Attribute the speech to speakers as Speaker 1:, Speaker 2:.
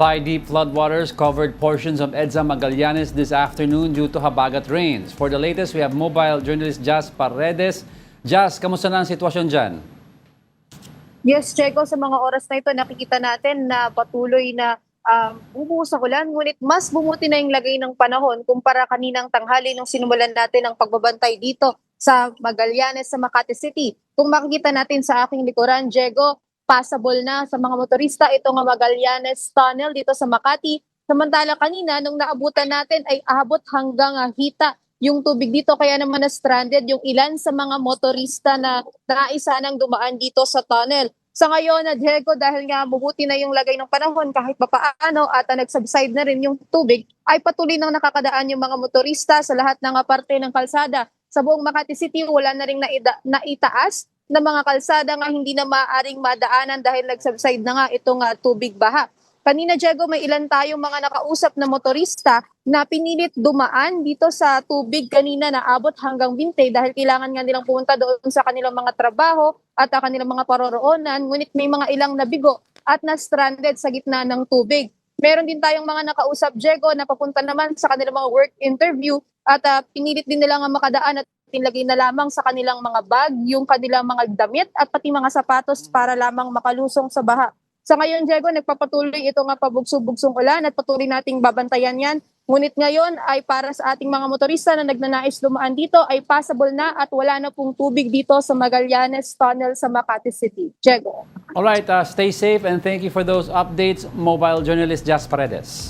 Speaker 1: Thigh-deep floodwaters covered portions of EDSA Magallanes this afternoon due to habagat rains. For the latest, we have mobile journalist Jazz Paredes. Jazz, kamusta na ang sitwasyon dyan?
Speaker 2: Yes, Checo, sa mga oras na ito, nakikita natin na patuloy na bumuhos ang ulan, ngunit mas bumuti na yung lagay ng panahon kumpara kaninang tanghali nung sinumulan natin ang pagbabantay dito sa Magallanes, sa Makati City. Kung makikita natin sa aking likuran, Diego, passable na sa mga motorista itong Magallanes Tunnel dito sa Makati. Samantala kanina, nung naabutan natin ay abot hanggang hita yung tubig dito, kaya naman na-stranded yung ilan sa mga motorista na naisa nang dumaan dito sa tunnel. Sa ngayon, Diego, dahil nga mabuti na yung lagay ng panahon kahit papaano at nagsubside na rin yung tubig, ay patuloy nang nakakadaan yung mga motorista sa lahat ng parte ng kalsada. Sa buong Makati City, wala na rin naitaas na mga kalsada nga hindi na maaaring madaanan dahil nagsubside na nga itong tubig baha. Kanina, Diego, may ilan tayong mga nakausap na motorista na pinilit dumaan dito sa tubig kanina na abot hanggang binte dahil kailangan nga nilang pumunta doon sa kanilang mga trabaho at kanilang mga paroroonan. Ngunit may mga ilang nabigo at na-stranded sa gitna ng tubig. Meron din tayong mga nakausap, Diego, na papunta naman sa kanilang mga work interview at pinilit din nila nga makadaan at nilagay na lamang sa kanilang mga bag yung kanilang mga damit at pati mga sapatos para lamang makalusong sa baha. Sa ngayon, Diego, nagpapatuloy ito nga pabugso-bugsong ulan at patuloy nating babantayan yan. Ngunit ngayon ay para sa ating mga motorista na nagnanais dumaan dito ay passable na at wala na pong tubig dito sa Magallanes Tunnel sa Makati City. Diego.
Speaker 1: Alright, stay safe and thank you for those updates, mobile journalist Jazz Paredes.